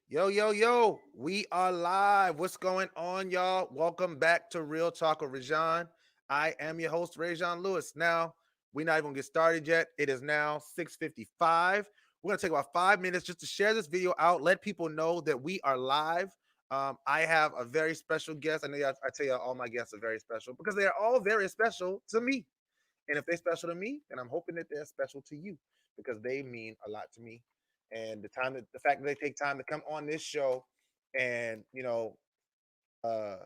Yo, yo, yo, we are live. What's going on, y'all? Welcome back to Real Talk with ReZsaun. I am your host, ReZsaun Lewis. Now, we're not even gonna get started yet. It is now 6:55. We're gonna take about 5 minutes just to share this video out, let people know that we are live. I have a very special guest. I know I tell you all my guests are very special because they are all very special to me. And if they're special to me, then I'm hoping that they're special to you because they mean a lot to me. And the fact that they take time to come on this show and uh,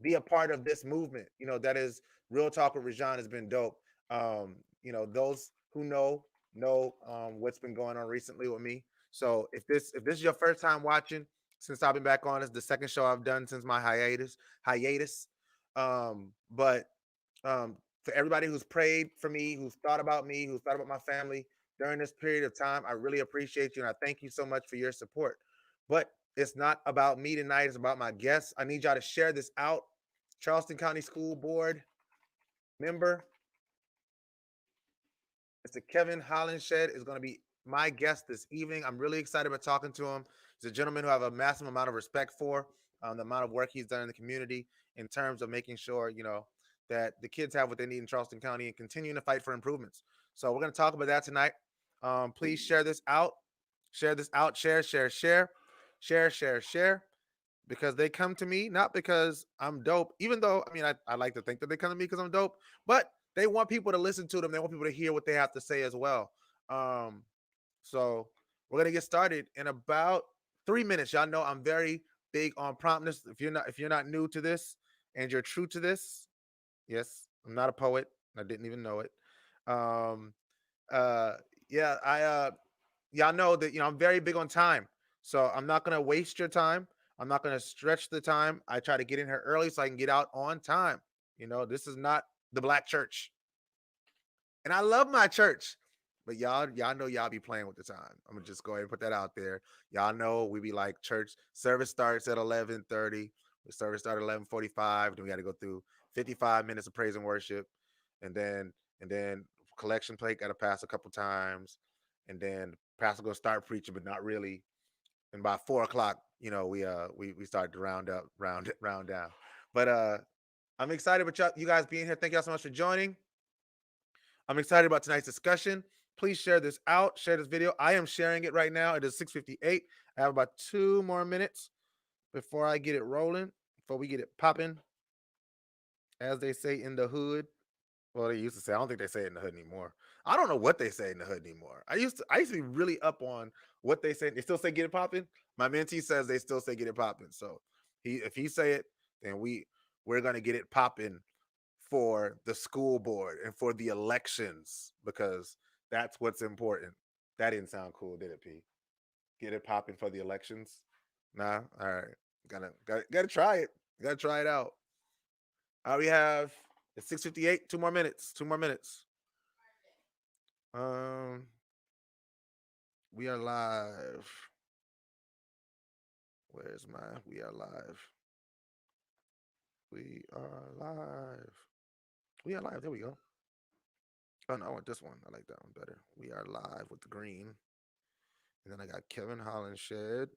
be a part of this movement, that is Real Talk with ReZsaun has been dope. Those who know what's been going on recently with me. So if this is your first time watching, since I've been back on, it's the second show I've done since my hiatus. But for everybody who's prayed for me, who's thought about me, who's thought about my family during this period of time, I really appreciate you and I thank you so much for your support. But it's not about me tonight, it's about my guests. I need y'all to share this out. Charleston County School Board member, Mr. Kevin Hollinshead, is going to be my guest this evening. I'm really excited about talking to him. He's a gentleman who I have a massive amount of respect for, the amount of work he's done in the community in terms of making sure, that the kids have what they need in Charleston County and continuing to fight for improvements. So we're going to talk about that tonight. Please share this out. Share this out. Share, share, share. Share, share, share. Because they come to me, not because I'm dope, even though, I like to think that they come to me because I'm dope, but they want people to listen to them. They want people to hear what they have to say as well. So we're going to get started in about 3 minutes. Y'all know I'm very big on promptness. If you're not new to this and you're true to this, yes, I'm not a poet. I didn't even know it. Um, uh, yeah, y'all know that, I'm very big on time. So I'm not going to waste your time. I'm not going to stretch the time. I try to get in here early so I can get out on time. This is not the black church. And I love my church. But y'all know y'all be playing with the time. I'm going to just go ahead and put that out there. Y'all know we be like, church service starts at 11:30. The service started at 11:45. Then we got to go through 55 minutes of praise and worship. And then collection plate got to pass a couple times. And then pastor going to start preaching, but not really. And by 4 o'clock, we start to round down. But I'm excited about you guys being here. Thank y'all so much for joining. I'm excited about tonight's discussion. Please share this out. Share this video. I am sharing it right now. It is 6:58. I have about 2 more minutes before I get it rolling, before we get it popping, as they say in the hood. Well, they used to say. I don't think they say it in the hood anymore. I don't know what they say in the hood anymore. I used to be really up on what they say. They still say get it popping. My mentee says they still say get it popping. So if he say it, then we're gonna get it popping for the school board and for the elections because that's what's important. That didn't sound cool, did it, P? Get it popping for the elections? Nah. All right. Gotta try it. Gotta try it out. We have it's 6:58. 2 more minutes. 2 more minutes. We are live. Where's my? We are live. We are live. We are live. There we go. Oh no, I want this one. I like that one better. We are live with the green. And then I got Kevin Hollinshead.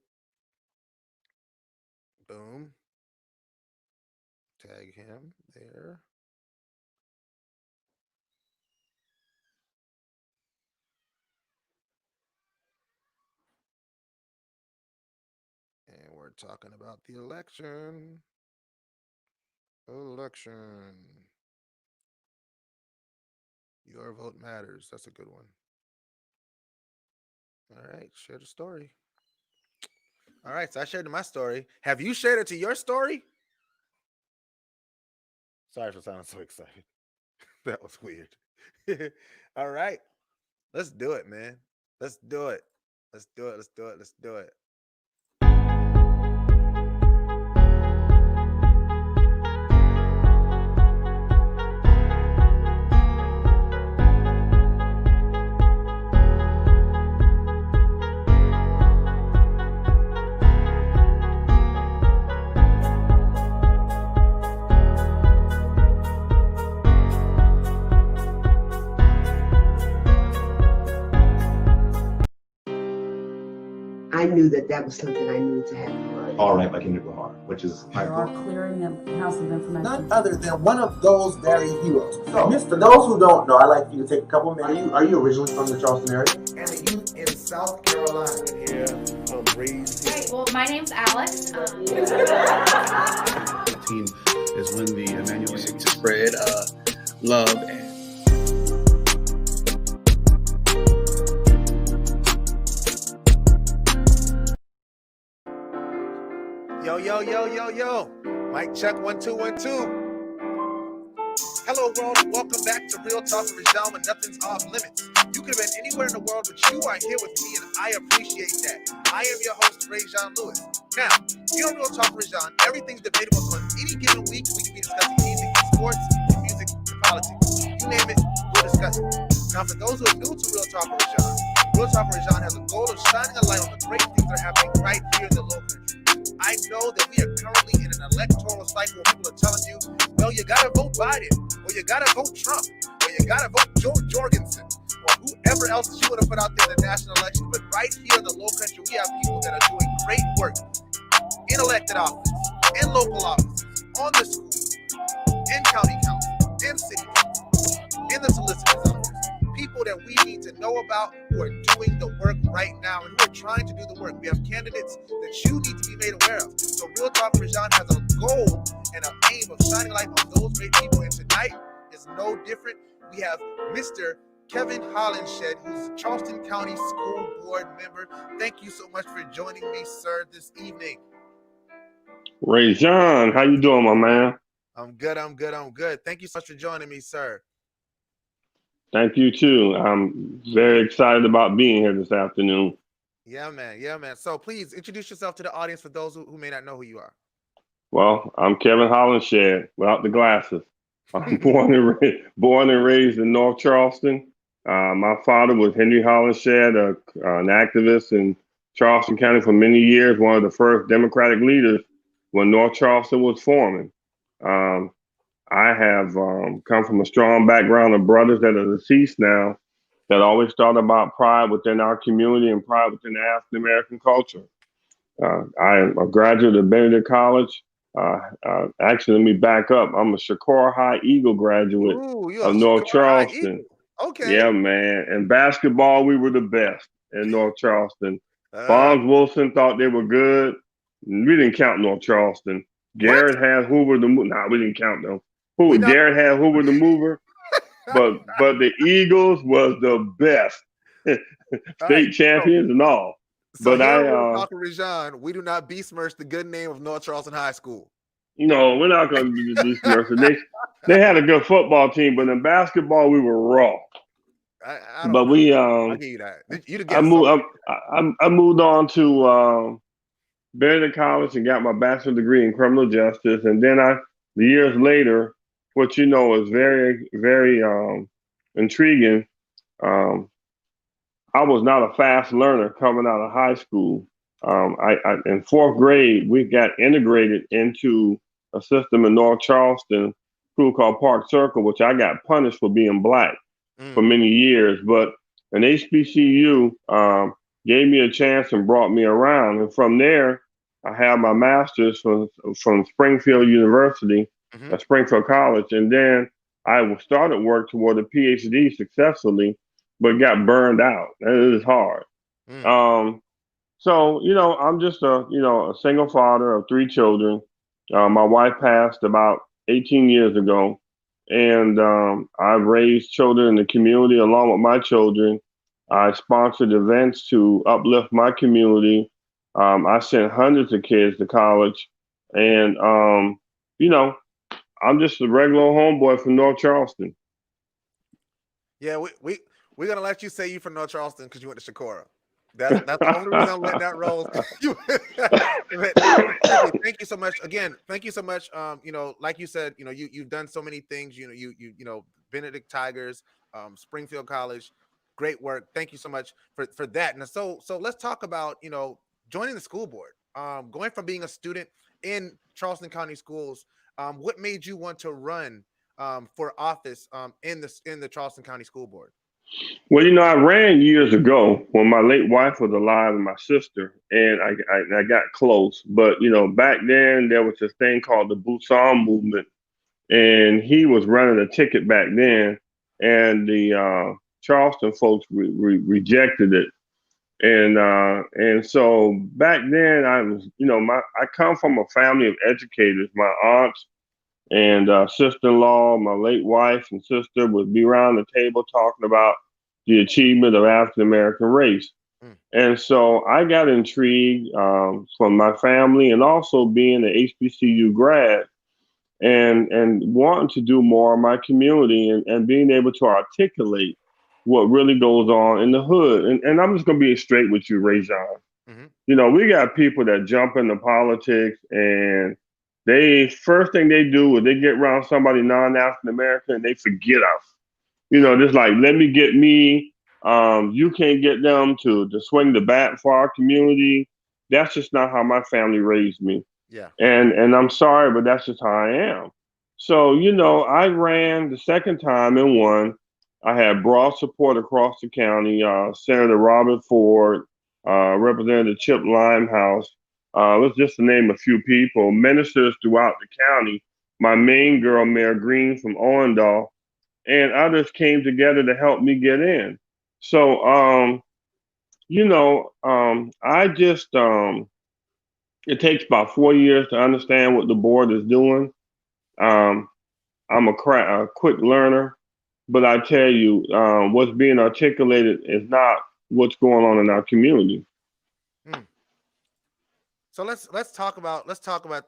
Boom. Tag him there. And we're talking about the election. Your vote matters. That's a good one. All right, share the story. All right, so I shared my story. Have you shared it to your story? Sorry for sounding so excited. That was weird. All right, let's do it, man. Let's do it. Let's do it. Let's do it. Let's do it. I knew that was something I needed to have. All right, like Henry Lahar, which is my book. Clearing a house of information. None other than one of those very heroes. So, for those who don't know, I'd like for you to take a couple minutes. Are you originally from the Charleston area? And the youth in South Carolina. Hey, well, my name's Alex. The team is when the Emmanuel music to spread love and Yo. Mic check 1 2 1 2. Hello world, welcome back to Real Talk with ReZsaun when nothing's off limits. You could have been anywhere in the world, but you are here with me, and I appreciate that. I am your host, ReZsaun Lewis. Now, here on Real Talk with ReZsaun, everything's debatable, so on any given week, we can be discussing anything from sports, to music, to politics. You name it, we'll discuss it. Now, for those who are new to Real Talk with ReZsaun, Real Talk with ReZsaun has a goal of shining a light on the great things that are happening right here in the Low Country. I know that we are currently in an electoral cycle where people are telling you, well, you gotta vote Biden, or you gotta vote Trump, or you gotta vote Jorgensen, or whoever else you want to put out there in the national election. But right here in the Low Country, we have people that are doing great work in elected office, in local offices, on the schools, in county council, in city council, in the solicitor's office. People that we need to know about who are doing the work right now and who are trying to do the work. We have candidates that you need to be made aware of. So Real Talk with ReZsaun has a goal and an aim of shining light on those great people. And tonight is no different. We have Mr. Kevin Hollinshead, who's a Charleston County School Board member. Thank you so much for joining me, sir, this evening. ReZsaun, how you doing, my man? I'm good. Thank you so much for joining me, sir. Thank you, too. I'm very excited about being here this afternoon. Yeah, man. So please introduce yourself to the audience for those who may not know who you are. Well, I'm Kevin Hollinshead, without the glasses. I'm born and raised in North Charleston. My father was Henry Hollinshead, an activist in Charleston County for many years, one of the first Democratic leaders when North Charleston was forming. I have come from a strong background of brothers that are deceased now that always thought about pride within our community and pride within the African American culture. I am a graduate of Benedict College. Actually, let me back up. I'm a Shakur High Eagle graduate of North Charleston. Okay. Yeah, man. In basketball, we were the best in North Charleston. Bonds Wilson thought they were good. We didn't count North Charleston. Garrett had Hoover the mover. Nah, we didn't count them. Garrett had Hoover the mover. But the Eagles was the best. State champions and all. So but talking ReZsaun, we do not besmirch the good name of North Charleston High School. No, we're not going to besmirch it. They had a good football team, but in basketball we were raw. I give you that. I moved on to Benedict College and got my bachelor's degree in criminal justice, and then years later, what you know is very, very intriguing. I was not a fast learner coming out of high school. In fourth grade, we got integrated into a system in North Charleston, school called Park Circle, which I got punished for being black for many years. But an HBCU gave me a chance and brought me around. And from there, I had my master's from Springfield University, Springfield College. And then I started work toward a PhD successfully, but got burned out. It is hard. So, I'm just a single father of 3 children. My wife passed about 18 years ago, and I've raised children in the community along with my children. I sponsored events to uplift my community. I sent hundreds of kids to college, and I'm just a regular homeboy from North Charleston. Yeah, we're gonna let you say you from North Charleston because you went to Shakura. That's the only reason I'm letting that roll. Thank you so much. Again, thank you so much. Like you said, you've done so many things. You Benedict Tigers, Springfield College, great work. Thank you so much for that. And so let's talk about joining the school board. Going from being a student in Charleston County Schools. What made you want to run for office in the Charleston County School Board? Well, I ran years ago when my late wife was alive and my sister, and I got close. But back then there was this thing called the Busan movement, and he was running a ticket back then, and the Charleston folks rejected it, and so back then I was, I come from a family of educators. My aunts and sister-in-law, my late wife and sister would be around the table talking about the achievement of African American race. And so I got intrigued from my family and also being an HBCU grad and wanting to do more in my community and being able to articulate what really goes on in the hood. And I'm just going to be straight with you, ReZsaun. We got people that jump into politics and first thing they do is they get around somebody non-African American and they forget us. Just like, let me get me. You can't get them to swing the bat for our community. That's just not how my family raised me. Yeah. And I'm sorry, but that's just how I am. So, I ran the second time and won. I had broad support across the county. Senator Robert Ford, Representative Chip Limehouse. Let's just to name a few people. Ministers throughout the county. My main girl, Mayor Green from Owendale, and others came together to help me get in. So, I just, it takes about 4 years to understand what the board is doing. I'm a quick learner, but I tell you, what's being articulated is not what's going on in our community. So let's talk about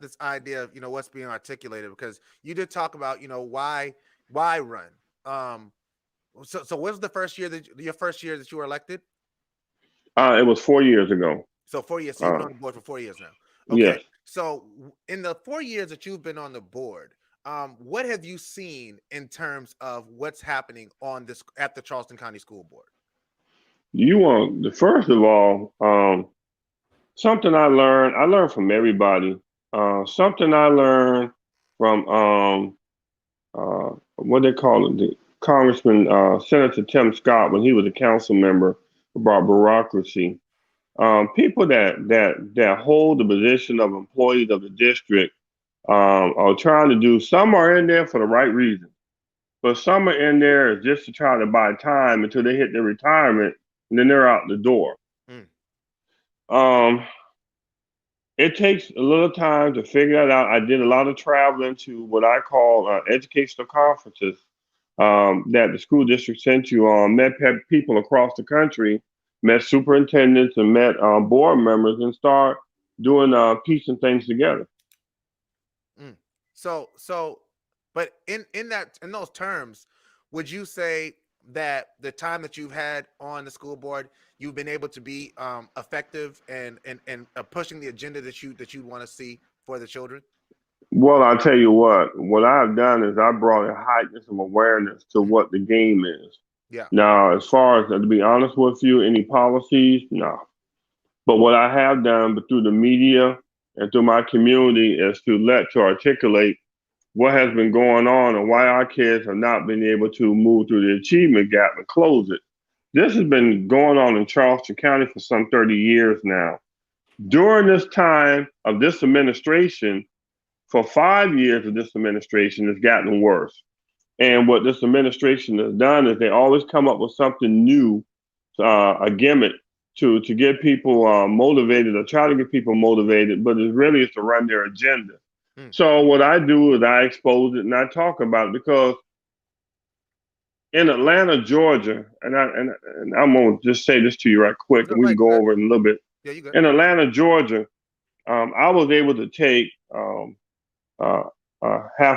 this idea of what's being articulated, because you did talk about why run. So what was the first year your first year that you were elected? It was 4 years ago. So 4 years. So you've been on the board for 4 years now. Okay. Yes. So in the 4 years that you've been on the board, what have you seen in terms of what's happening at the Charleston County School Board? First of all, something I learned from everybody. Something I learned from what they call it, the Congressman Senator Tim Scott when he was a council member about bureaucracy. People that hold the position of employees of the district are trying to do. Some are in there for the right reason, but some are in there just to try to buy time until they hit their retirement, and then they're out the door. It takes a little time to figure that out. I did a lot of traveling to what I call educational conferences that the school district sent you on, met people across the country, met superintendents and met board members, and start doing piecing things together. So, but in those terms, would you say that the time that you've had on the school board, you've been able to be effective and pushing the agenda that you want to see for the children? Well, I'll tell you what I've done is I brought a heightened of awareness to what the game is. Yeah. Now, as far as, to be honest with you, any policies, no. But what I have done, but through the media and through my community, is to articulate what has been going on and why our kids have not been able to move through the achievement gap and close it. This has been going on in Charleston County for some 30 years now. During this time of this administration, for 5 years of this administration, it's gotten worse. And what this administration has done is they always come up with something new, a gimmick to get people motivated or try to get people motivated, but it really is to run their agenda. So what I do is I expose it and I talk about it, because in Atlanta, Georgia, and I'm gonna just say this to you right quick, and we can go over it in a little bit. Yeah, you go. In Atlanta, Georgia, I was able to take half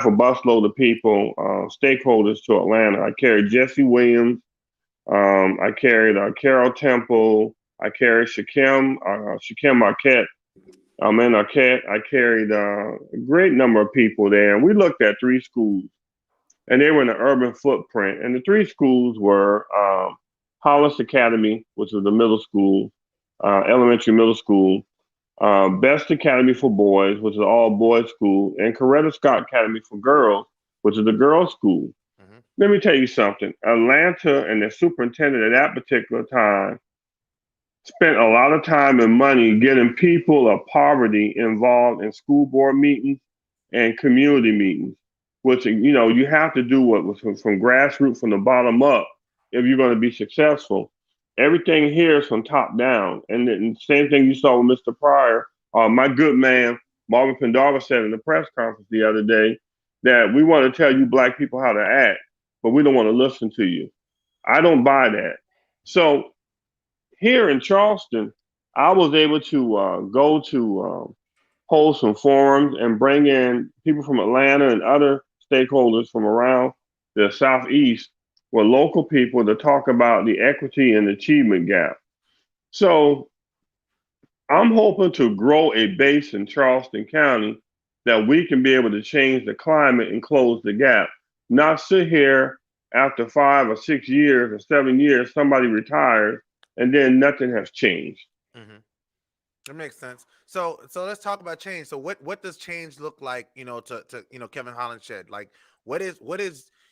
a busload of people, stakeholders, to Atlanta. I carried Jesse Williams, I carried Carol Temple, I carried Shakim Marquette. In Arquette, I carried a great number of people there, and we looked at 3 schools, and they were in an urban footprint. And the 3 schools were Hollis Academy, which was the middle school, elementary middle school, Best Academy for Boys, which is an all-boys school, and Coretta Scott Academy for Girls, which is a girls' school. let me tell you something. Atlanta and the superintendent at that particular time spent a lot of time and money getting people of poverty involved in school board meetings and community meetings, which, you have to do what was from grassroots, from the bottom up, if you're going to be successful. Everything here is from top down. And the same thing you saw with Mr. Pryor, my good man, Marvin Pendarvis, said in the press conference the other day that we want to tell you black people how to act, but we don't want to listen to you. I don't buy that. So here in Charleston, I was able to go to hold some forums and bring in people from Atlanta and other stakeholders from around the Southeast with local people to talk about the equity and achievement gap. So I'm hoping to grow a base in Charleston County that we can be able to change the climate and close the gap, not sit here after 5 or 6 years or 7 years, somebody retires and then nothing has changed. Mm-hmm. That makes sense. So let's talk about change. So what does change look like, to Kevin Hollinshead? Like what is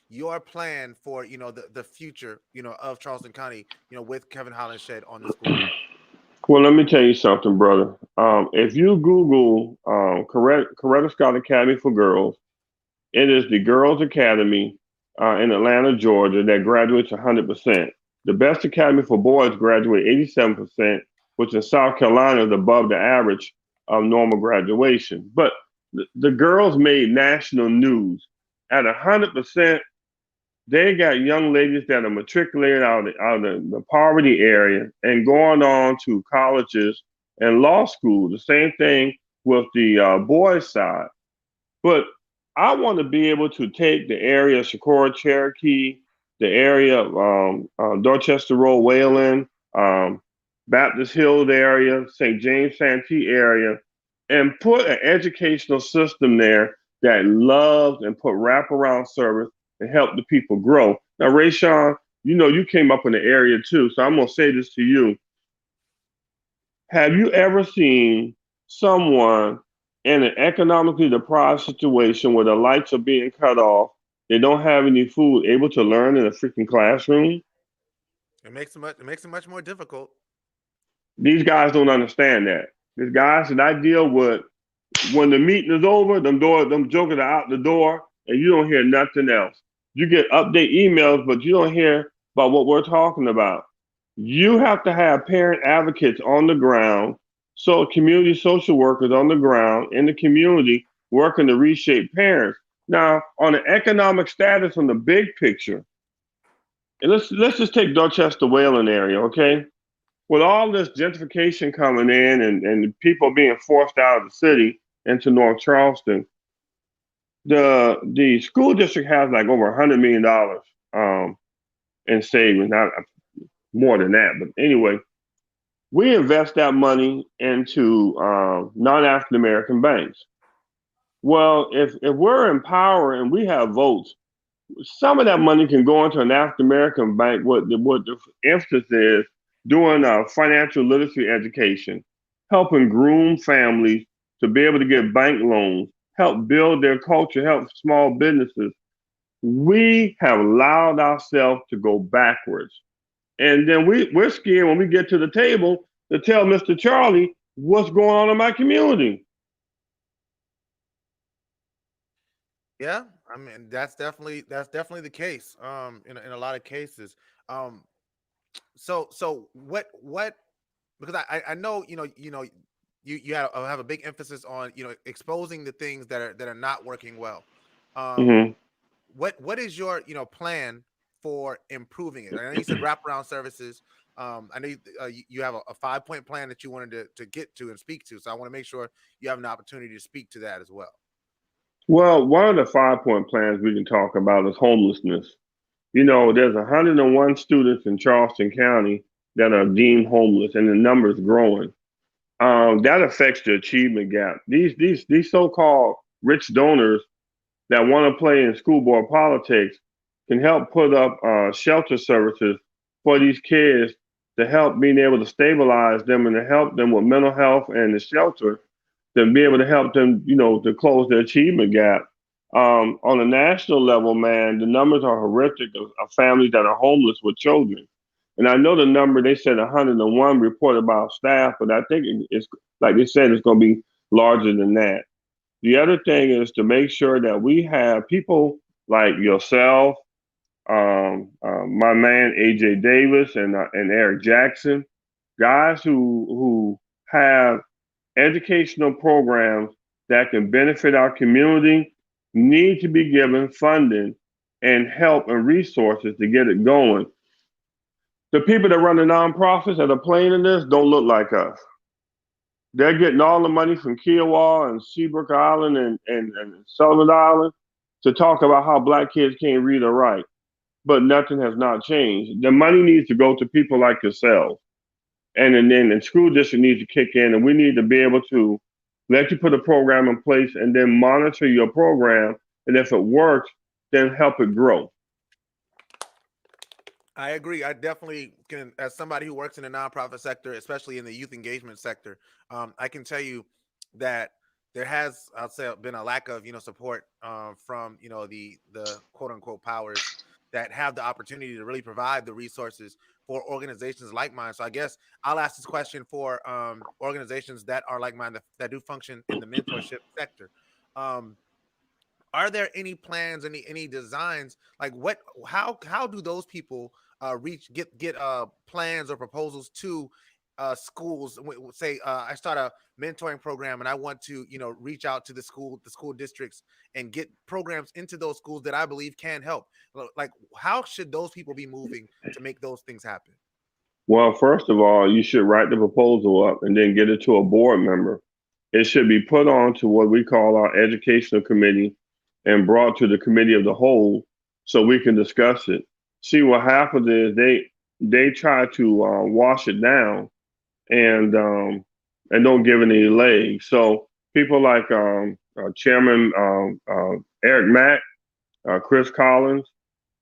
your plan for, the future, of Charleston County, with Kevin Hollinshead on the school? Well, let me tell you something, brother. If you Google Coretta Scott Academy for Girls, it is the Girls Academy in Atlanta, Georgia, that graduates 100%. The best academy for boys graduate 87%, which in South Carolina is above the average of normal graduation. But the girls made national news. At 100%, they got young ladies that are matriculated out of the poverty area and going on to colleges and law school. The same thing with the boys' side. But I want to be able to take the area of Socorro, Cherokee, the area of Dorchester Road, Wayland, Baptist Hills area, St. James Santee area, and put an educational system there that loves and put wraparound service and help the people grow. Now, ReZsaun, you came up in the area too, so I'm going to say this to you. Have you ever seen someone in an economically deprived situation where the lights are being cut off, they don't have any food, able to learn in a freaking classroom? It makes it much more difficult. These guys don't understand that. These guys that I deal with, when the meeting is over, them jokers are out the door, and you don't hear nothing else. You get update emails, but you don't hear about what we're talking about. You have to have parent advocates on the ground, so community social workers on the ground in the community working to reshape parents. Now, on the economic status on the big picture, and let's just take Dorchester Wayland area, okay? With all this gentrification coming in and people being forced out of the city into North Charleston, the school district has like over $100 million in savings, not more than that. But anyway, we invest that money into non-African American banks. Well, if we're in power and we have votes, some of that money can go into an African American bank. What the emphasis is doing financial literacy education, helping groom families to be able to get bank loans, help build their culture, help small businesses. We have allowed ourselves to go backwards. And then we're scared when we get to the table to tell Mr. Charlie what's going on in my community. Yeah, I mean that's definitely the case. In a lot of cases. So what because I know you have a big emphasis on exposing the things that are not working well. Mm-hmm. What is your plan for improving it? I know you said wraparound services. I know you have a 5-point plan that you wanted to get to and speak to. So I want to make sure you have an opportunity to speak to that as well. Well, one of the 5-point plans we can talk about is homelessness. There's 101 students in Charleston County that are deemed homeless, and the number is growing. That affects the achievement gap. These so-called rich donors that want to play in school board politics can help put up shelter services for these kids to help being able to stabilize them and to help them with mental health and the shelter, to be able to help them, to close the achievement gap. On a national level, man, the numbers are horrific of families that are homeless with children. And I know the number, they said 101 reported by our staff, but I think it's like they said, it's going to be larger than that. The other thing is to make sure that we have people like yourself, my man AJ Davis and Eric Jackson, guys who have educational programs that can benefit our community, need to be given funding and help and resources to get it going. The people that run the nonprofits that are playing in this don't look like us. They're getting all the money from Kiowa and Seabrook Island and Sullivan Island to talk about how black kids can't read or write. But nothing has not changed. The money needs to go to people like yourself. And then the school district needs to kick in, and we need to be able to let you put a program in place and then monitor your program. And if it works, then help it grow. I agree. I definitely can, as somebody who works in the nonprofit sector, especially in the youth engagement sector, I can tell you that there has, I'll say, been a lack of, support from, the quote unquote powers that have the opportunity to really provide the resources for organizations like mine. So I guess I'll ask this question for organizations that are like mine that do function in the mentorship sector. Are there any plans, any designs, like how do those people get plans or proposals to schools? Say I start a mentoring program and I want to reach out to the school districts and get programs into those schools that I believe can help. Like, how should those people be moving to make those things happen? Well, first of all, you should write the proposal up and then get it to a board member. It should be put on to what we call our educational committee and brought to the committee of the whole so we can discuss it. See, what happens is they try to wash it down and don't give it any legs. So people like Chairman Eric Mack, Chris Collins,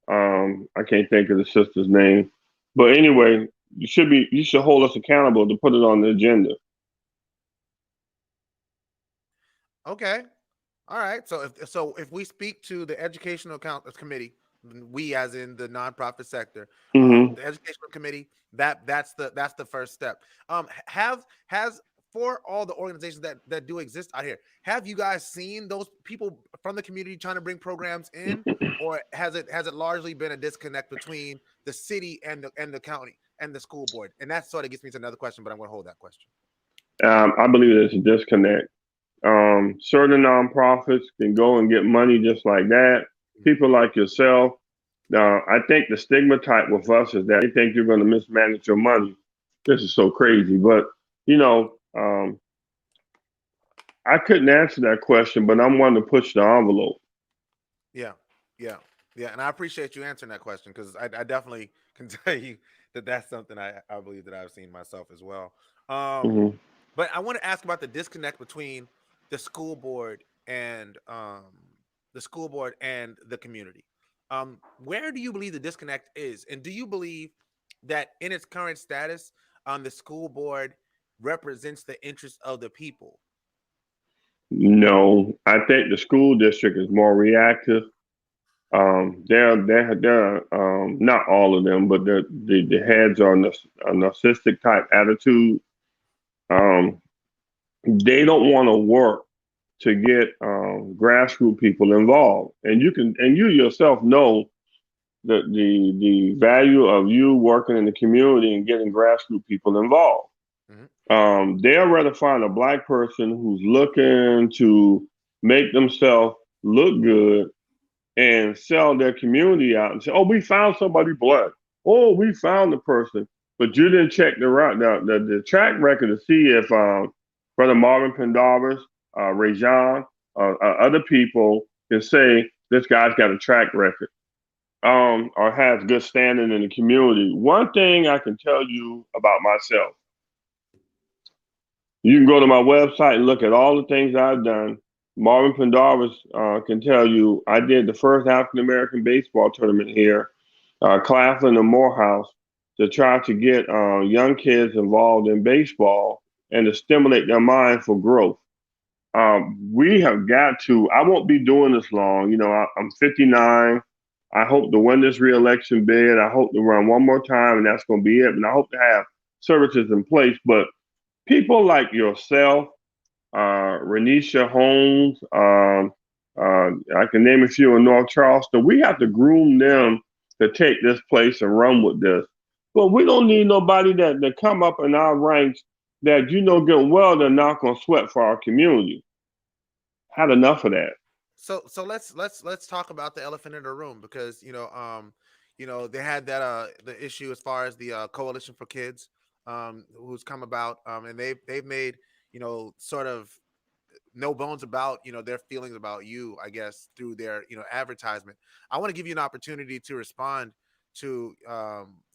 I can't think of the sister's name, but anyway, you should hold us accountable to put it on the agenda. Okay. All right. So if we speak to the educational committee, we as in the nonprofit sector, the educational committee, that's the first step. Has for all the organizations that do exist out here, have you guys seen those people from the community trying to bring programs in, or has it largely been a disconnect between the city and the county and the school board? And that sort of gets me to another question, but I'm going to hold that question. I believe there's a disconnect. Certain nonprofits can go and get money just like that. People like yourself, I think the stigmatite with us is that they think you're going to mismanage your money. This is so crazy, but I couldn't answer that question, but I'm one to push the envelope. Yeah, and I appreciate you answering that question, because I definitely can tell you that that's something I believe that I've seen myself as well. But I want to ask about the disconnect between the school board and the community. Where do you believe the disconnect is, and do you believe that in its current status, the school board represents the interests of the people? No, I think the school district is more reactive. They're not all of them, but the heads are a narcissistic type attitude. They don't want to work to get grassroots people involved, and you yourself know that the value of you working in the community and getting grassroots people involved. They'll rather find a black person who's looking to make themselves look good and sell their community out and say, "Oh, we found somebody black. Oh, we found the person," but you didn't check the track record to see if Brother Marvin Pendarvis, ReZsaun, other people can say this guy's got a track record or has good standing in the community. One thing I can tell you about myself, you can go to my website and look at all the things I've done. Marvin Pendarvis can tell you I did the first African-American baseball tournament here, Claflin and Morehouse, to try to get young kids involved in baseball and to stimulate their mind for growth. we have got to. I won't be doing this long. I'm 59. I hope to win this re-election bid. I hope to run one more time, and that's going to be it. And I hope to have services in place. But people like yourself, Renisha Holmes, I can name a few in North Charleston. We have to groom them to take this place and run with this. But we don't need nobody that come up in our ranks that good well they're not going to sweat for our community. Had enough of that. So let's talk about the elephant in the room, because they had that the issue as far as the Coalition for Kids who's come about, and they've made sort of no bones about their feelings about you, I guess, through their advertisement. I want to give you an opportunity to respond to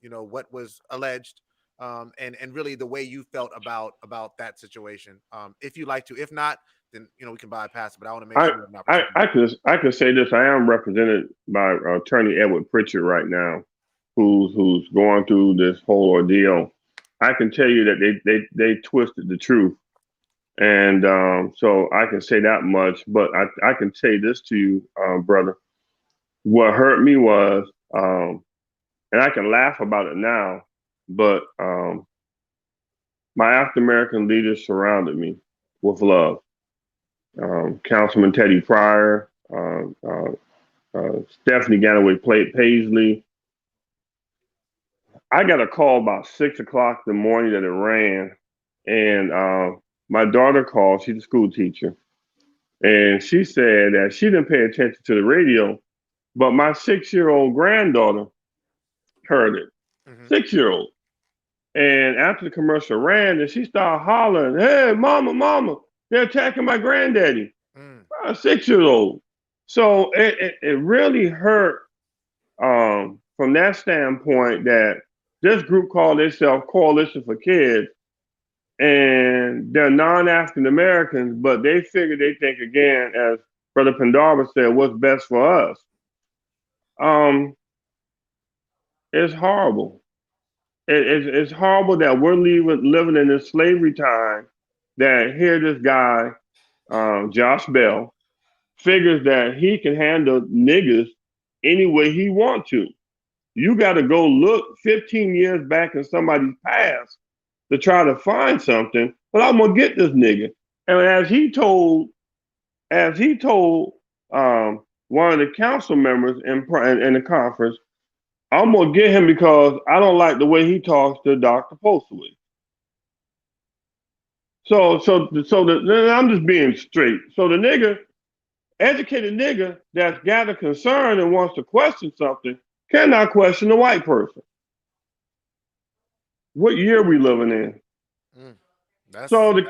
what was alleged, and really the way you felt about that situation, if you'd like to. If not, then we can bypass it. But I want to make sure you have an opportunity. I can say this. I am represented by Attorney Edward Pritchard right now, who's going through this whole ordeal. I can tell you that they twisted the truth. And so I can say that much, but I can say this to you, brother. What hurt me was, and I can laugh about it now, but my African American leaders surrounded me with love. Councilman Teddy Pryor, Stephanie Ganaway Paisley. I got a call about 6 o'clock in the morning that it ran, and my daughter called. She's a school teacher, and she said that she didn't pay attention to the radio, but my 6-year-old granddaughter heard it. 6-year-old. And after the commercial ran, and she started hollering, "Hey, mama, they're attacking my granddaddy." A 6-year-old. So it really hurt from that standpoint that this group called itself Coalition for Kids, and they're non-African Americans, but they think again, as Brother Pendarvis said, what's best for us. It's horrible. It's horrible that we're living in this slavery time, that here this guy, Josh Bell, figures that he can handle niggas any way he wants to. You got to go look 15 years back in somebody's past to try to find something, but I'm gonna get this nigga. And as he told one of the council members in the conference, I'm gonna get him because I don't like the way he talks to Dr. Postlewaite. So I'm just being straight. So the nigga, educated nigga that's got a concern and wants to question something, cannot question the white person. What year are we living in? So the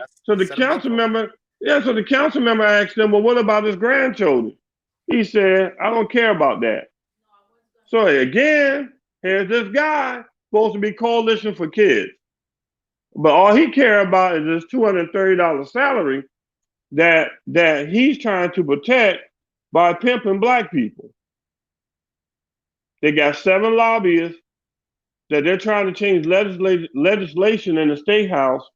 council member asked him, "Well, what about his grandchildren?" He said, "I don't care about that." So again, here's this guy supposed to be Coalition for Kids, but all he cares about is this $230 salary that he's trying to protect by pimping black people. They got 7 lobbyists that they're trying to change legislation in the state house,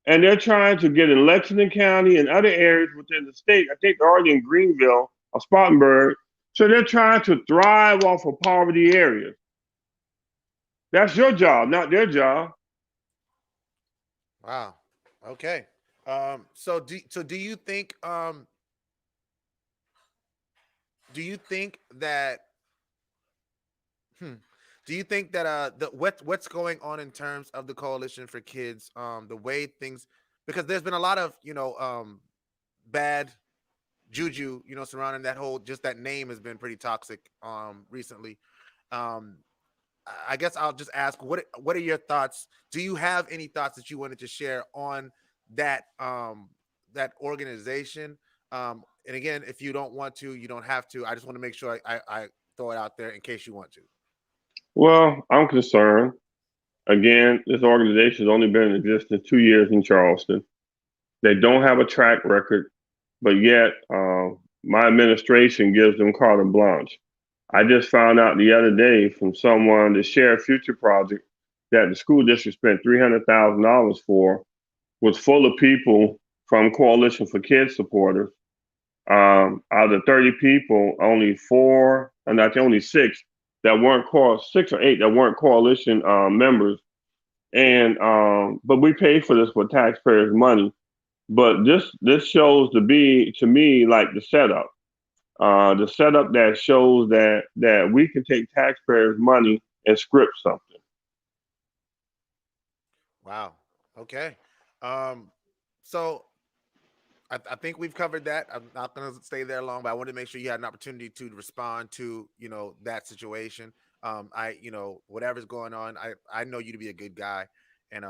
and they're trying to get in Lexington County and other areas within the state. I think they're already in Greenville or Spartanburg. So they're trying to thrive off of poverty areas. That's your job, not their job. Wow. Okay. So do you think what's going on in terms of the Coalition for Kids, the way things, because there's been a lot of bad juju surrounding that whole, just that name has been pretty toxic recently. I guess I'll just ask, what are your thoughts? Do you have any thoughts that you wanted to share on that that organization? And again, if you don't want to, you don't have to. I just want to make sure I throw it out there in case you want to. Well, I'm concerned. Again, this organization has only been in existence 2 years in Charleston. They don't have a track record, but yet my administration gives them carte blanche. I just found out the other day from someone, the Share Future project that the school district spent $300,000 for, was full of people from Coalition for Kids supporters. Out of 30 people, only four, and actually only six that weren't 6 or 8 that weren't coalition members. And but we paid for this with taxpayers' money. But this shows to me like the setup. The setup that shows that we can take taxpayers' money and script something. Wow. Okay. So I think we've covered that. I'm not going to stay there long, but I wanted to make sure you had an opportunity to respond to, that situation. Whatever's going on, I know you to be a good guy. And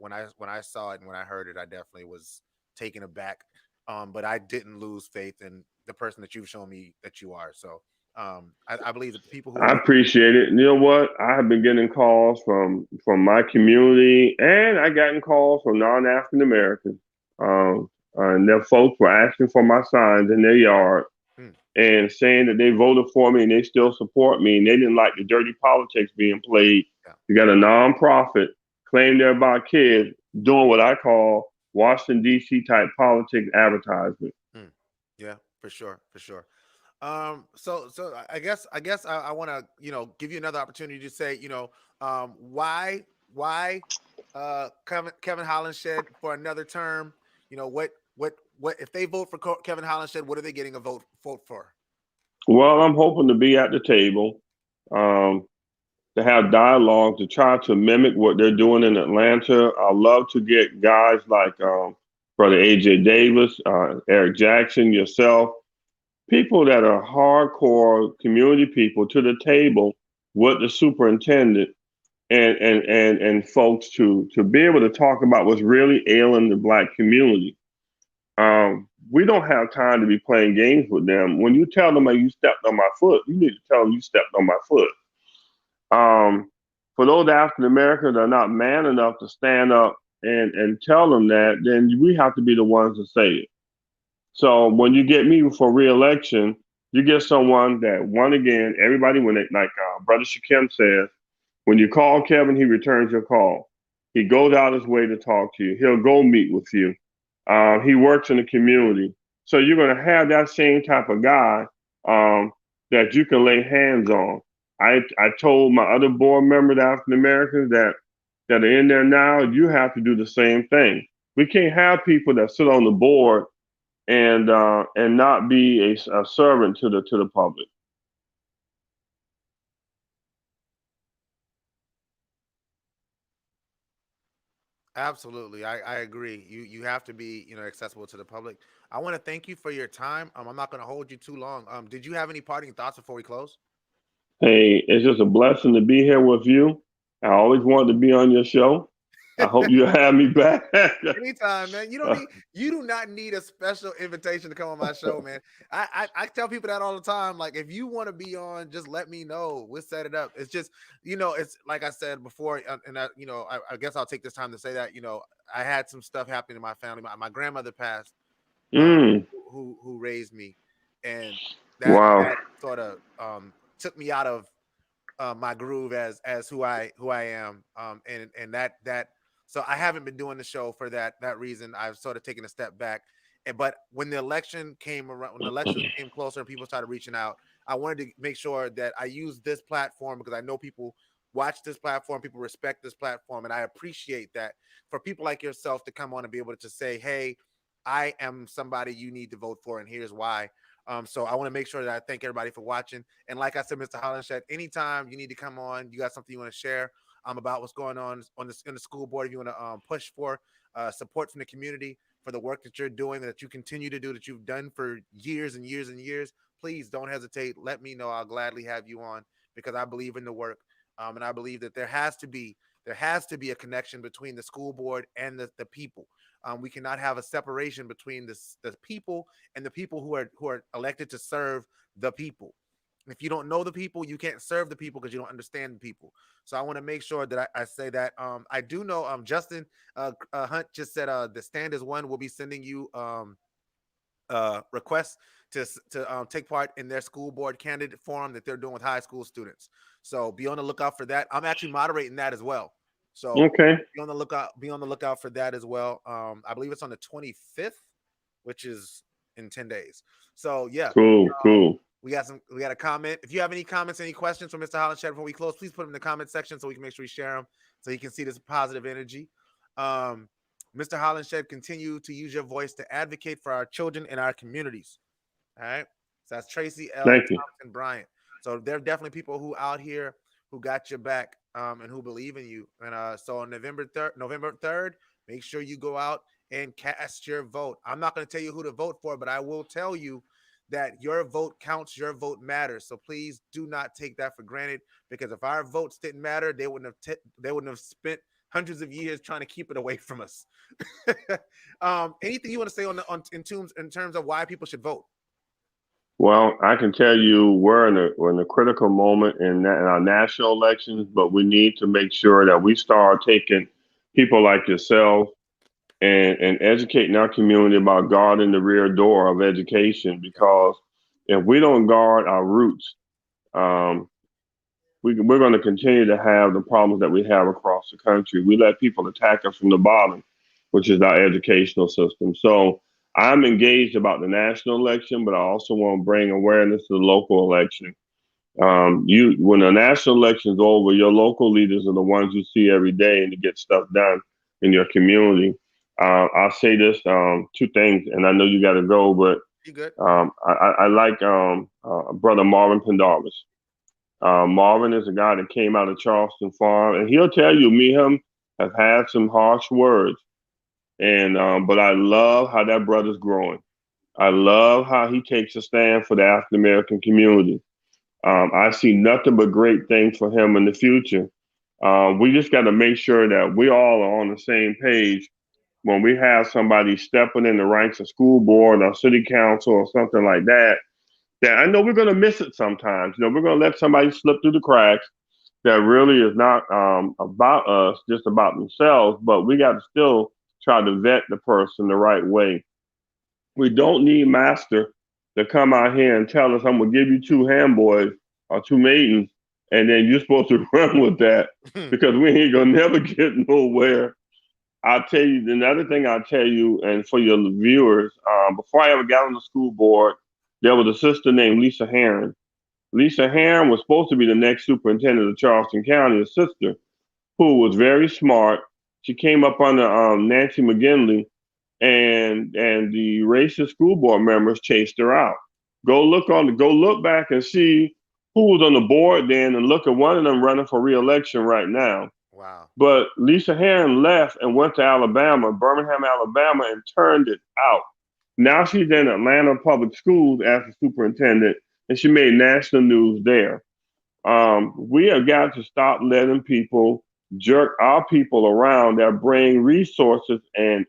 when I saw it and when I heard it, I definitely was taken aback. But I didn't lose faith in the person that you've shown me that you are. So I believe that the people who I appreciate it. You know what? I have been getting calls from my community, and I gotten calls from non-African Americans. And their folks were asking for my signs in their yard and saying that they voted for me and they still support me, and they didn't like the dirty politics being played. Yeah. You got a nonprofit claim they're about kids doing what I call Washington D.C. type politics advertisement. Yeah, for sure. So I guess I want to give you another opportunity to say why Kevin Hollinshead for another term. What if they vote for Kevin Hollinshead? What are they getting a vote for? Well, I'm hoping to be at the table, to have dialogue, to try to mimic what they're doing in Atlanta. I love to get guys like Brother A.J. Davis, Eric Jackson, yourself, people that are hardcore community people to the table with the superintendent and folks to be able to talk about what's really ailing the Black community. We don't have time to be playing games with them. When you tell them you stepped on my foot, you need to tell them you stepped on my foot. For those African Americans that are not man enough to stand up and tell them that, then we have to be the ones to say it. So when you get me for re-election, you get someone that, one again, everybody, when they, like Brother Shakim says, when you call Kevin, he returns your call. He goes out his way to talk to you. He'll go meet with you. He works in the community. So you're going to have that same type of guy that you can lay hands on. I told my other board members, African Americans, that are in there now, you have to do the same thing. We can't have people that sit on the board and not be a servant to the public. Absolutely. I agree. You have to be, accessible to the public. I want to thank you for your time. I'm not going to hold you too long. Did you have any parting thoughts before we close? Hey, it's just a blessing to be here with you. I always wanted to be on your show. I hope you have me back. Anytime, man. You do not need a special invitation to come on my show, man. I tell people that all the time. Like, if you want to be on, just let me know. We'll set it up. It's just, it's like I said before, and I guess I'll take this time to say that, I had some stuff happen in my family. My grandmother passed, who raised me, and that sort of took me out of my groove as who I am, and that. So I haven't been doing the show for that reason. I've sort of taken a step back. But when the election came around, when the election came closer and people started reaching out, I wanted to make sure that I use this platform because I know people watch this platform, people respect this platform, and I appreciate that for people like yourself to come on and be able to say, hey, I am somebody you need to vote for, and here's why. So I want to make sure that I thank everybody for watching. And like I said, Mr. Hollinshead, anytime you need to come on, you got something you want to share about what's going on in the school board, if you want to push for support from the community for the work that you're doing, that you continue to do, that you've done for years and years and years, please don't hesitate. Let me know. I'll gladly have you on because I believe in the work. And I believe that there has to be a connection between the school board and the people. We cannot have a separation between the people and the people who are elected to serve the people. If you don't know the people, you can't serve the people because you don't understand the people. So I want to make sure that I say that. I do know Justin Hunt just said the stand is one. We'll be sending you requests to take part in their school board candidate forum that they're doing with high school students. So be on the lookout for that. I'm actually moderating that as well. So okay. Be on the lookout for that as well. I believe it's on the 25th. which is in 10 days. So yeah, Cool. we got a comment. If you have any comments, any questions from Mr. Hollinshead before we close, please put them in the comment section so we can make sure we share them so you can see this positive energy. Mr. Hollinshead, continue to use your voice to advocate for our children and our communities. All right. So that's Tracy L. Thank you. Thompson Bryant. So there are definitely people who out here who got your back and who believe in you. And so on November 3rd, make sure you go out and cast your vote. I'm not going to tell you who to vote for, but I will tell you that your vote counts, your vote matters. So please do not take that for granted, because if our votes didn't matter, they wouldn't have spent hundreds of years trying to keep it away from us. Anything you want to say in terms of why people should vote? Well, I can tell you we're in a critical moment in our national elections, but we need to make sure that we start taking people like yourself and educating our community about guarding the rear door of education, because if we don't guard our roots, we're going to continue to have the problems that we have across the country. We let people attack us from the bottom, which is our educational system. So I'm engaged about the national election, but I also want to bring awareness to the local election. When the national election is over, your local leaders are the ones you see every day and to get stuff done in your community. I'll say this, two things, and I know you got to go, but I like Brother Marvin Pendarvis. Marvin is a guy that came out of Charleston Farm, and he'll tell you, me and him have had some harsh words. But I love how that brother's growing. I love how he takes a stand for the African American community. I see nothing but great things for him in the future. We just got to make sure that we all are on the same page when we have somebody stepping in the ranks of school board or city council or something like that. That I know we're going to miss it sometimes. We're going to let somebody slip through the cracks that really is not about us, just about themselves. But we got to still try to vet the person the right way. We don't need master to come out here and tell us, I'm going to give you 2 handboys or 2 maidens, and then you're supposed to run with that, because we ain't going to never get nowhere. I'll tell you, another thing I'll tell you, and for your viewers, before I ever got on the school board, there was a sister named Lisa Herron. Lisa Herron was supposed to be the next superintendent of Charleston County, a sister who was very smart. She came up under Nancy McGinley, and the racist school board members chased her out. Go look back and see who was on the board then, and look at one of them running for re-election right now. Wow. But Lisa Herron left and went to Alabama, Birmingham, Alabama, and turned it out. Now she's in Atlanta Public Schools as a superintendent, and she made national news there. We have got to stop letting people jerk our people around that bring resources and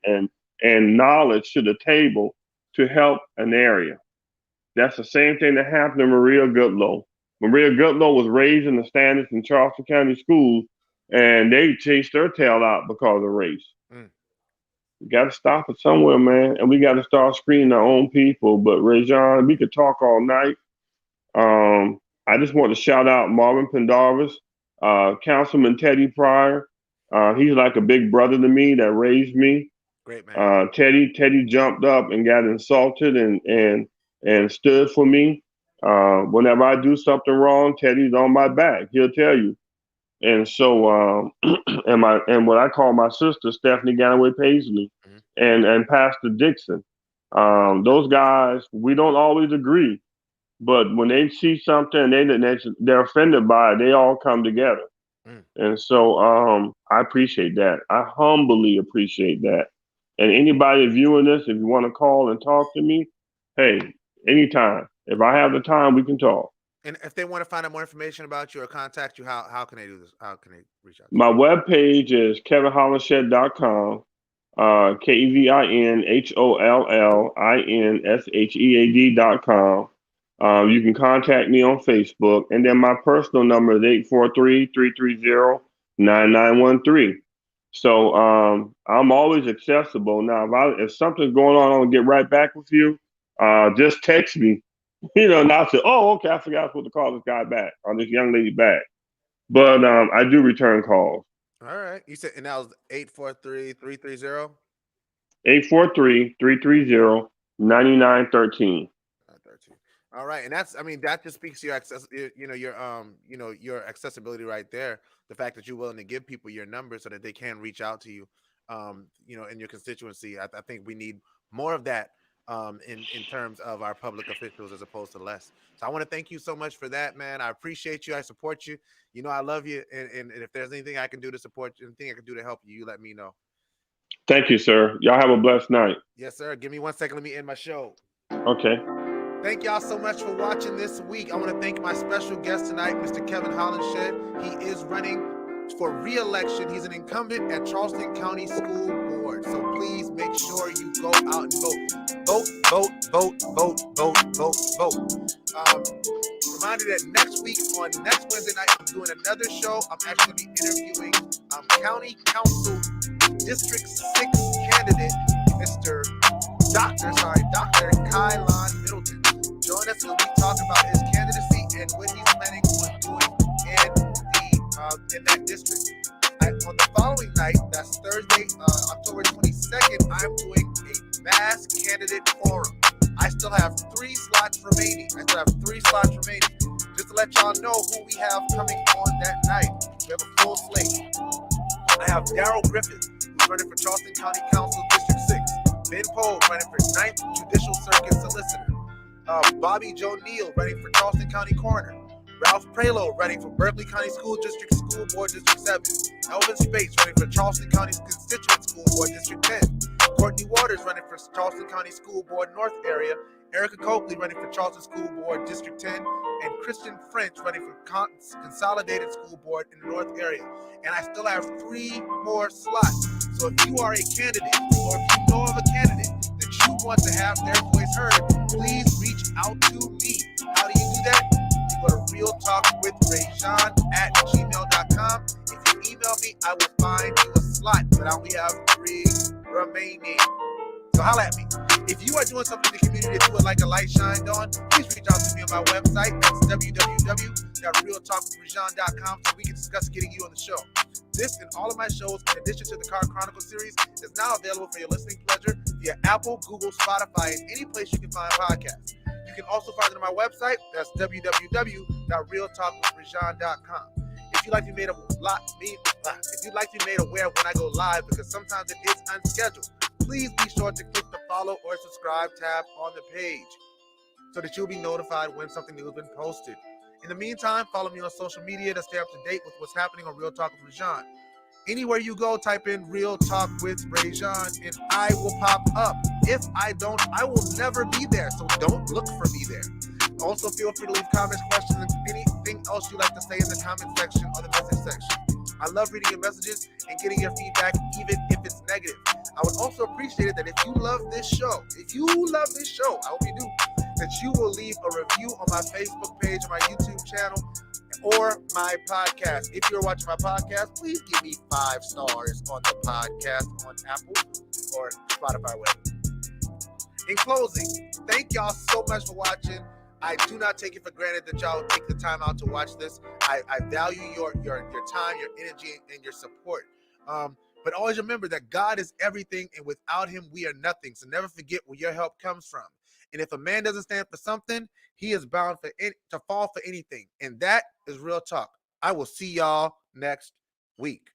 knowledge to the table to help an area. That's the same thing that happened to Maria Goodlow. Maria Goodlow was raised in the standards in Charleston County schools, and they chased their tail out because of race. We got to stop it somewhere, man, and we got to start screening our own people. But ReZsaun, we could talk all night. I just want to shout out Marvin Pendarvis, Councilman Teddy Pryor. He's like a big brother to me that raised me. Great man. Teddy jumped up and got insulted and stood for me. Whenever I do something wrong, Teddy's on my back. He'll tell you. And so, and what I call my sister, Stephanie Ganaway Paisley, and Pastor Dixon. Those guys, we don't always agree, but when they see something they're offended by it, they all come together. And so I appreciate that. I humbly appreciate that. And anybody viewing this, if you want to call and talk to me, hey, anytime. If I have the time, we can talk. And if they want to find out more information about you or contact you, how can they do this? How can they reach out to My webpage is kevinhollinshead.com, KevinHollinshead.com. You can contact me on Facebook. And then my personal number is 843-330-9913. So I'm always accessible. Now, if something's going on, I'll get right back with you. Just text me. Not say, oh, okay, I forgot to call this guy back or this young lady back. But I do return calls. All right. You said, and that was 843-330? 9913. 13. All right, and that just speaks to your access, your accessibility right there. The fact that you're willing to give people your number so that they can reach out to you, in your constituency. I think we need more of that in terms of our public officials as opposed to less. So I want to thank you so much for that, man. I appreciate you. I support you. You know I love you, and if there's anything I can do to support you, anything I can do to help you, you let me know. Thank you, sir. Y'all have a blessed night. Yes, sir. Give me 1 second. Let me end my show. Okay. Thank y'all so much for watching this week. I want to thank my special guest tonight, Mr. Kevin Hollinshead. He is running for re-election. He's an incumbent at Charleston County School Board. So please make sure you go out and vote. Vote, vote, vote, vote, vote, vote, vote. Reminder that next Wednesday night, I'm doing another show. I'm actually going to be interviewing County Council District 6 candidate, Mr. Dr. Kylon Middleton. Join us when we talk about his candidacy and what he's planning on doing in that district. On the following night, that's Thursday, October 22nd, I'm doing a mass candidate forum. I still have 3 slots remaining. Just to let y'all know who we have coming on that night. We have a full slate. I have Darrell Griffith, who's running for Charleston County Council District 6. Ben Poe running for 9th Judicial Circuit Solicitor. Bobby Joe Neal running for Charleston County Coroner. Ralph Prelo running for Berkeley County School District School Board District 7. Elvin Spates running for Charleston County Constituent School Board District 10. Courtney Waters running for Charleston County School Board North Area. Erica Copley running for Charleston School Board District 10. And Christian French running for Consolidated School Board in the North Area. And I still have 3 more slots. So if you are a candidate, or if you know of a candidate that you want to have their voice heard, please reach out to me. How do you do that? You go to realtalkwithrezaun@gmail.com. If you email me, I will find you a slot, but I only have 3 remaining. So holla at me. If you are doing something in the community that you would like a light shined on, please reach out to me on my website. That's www.realtalkwithrezaun.com so we can discuss getting you on the show. This and all of my shows, in addition to the Car Chronicle series, is now available for your listening pleasure via Apple, Google, Spotify, and any place you can find podcasts. You can also find it on my website. That's www.realtalkwithrezaun.com. If you'd like to be made aware when I go live, because sometimes it is unscheduled, please be sure to click the follow or subscribe tab on the page so that you'll be notified when something new has been posted. In the meantime, follow me on social media to stay up to date with what's happening on Real Talk with ReZsaun. Anywhere you go, type in Real Talk with ReZsaun and I will pop up. If I don't, I will never be there, so don't look for me there. Also, feel free to leave comments, questions, and anything else you'd like to say in the comment section or the message section. I love reading your messages and getting your feedback, even if it's negative. I would also appreciate it that if you love this show, I hope you do, that you will leave a review on my Facebook page, or my YouTube channel, or my podcast. If you're watching my podcast, please give me 5 stars on the podcast on Apple or Spotify. In closing, thank y'all so much for watching. I do not take it for granted that y'all take the time out to watch this. I value your time, your energy, and your support. But always remember that God is everything, and without him, we are nothing. So never forget where your help comes from. And if a man doesn't stand for something, he is bound to fall for anything. And that is real talk. I will see y'all next week.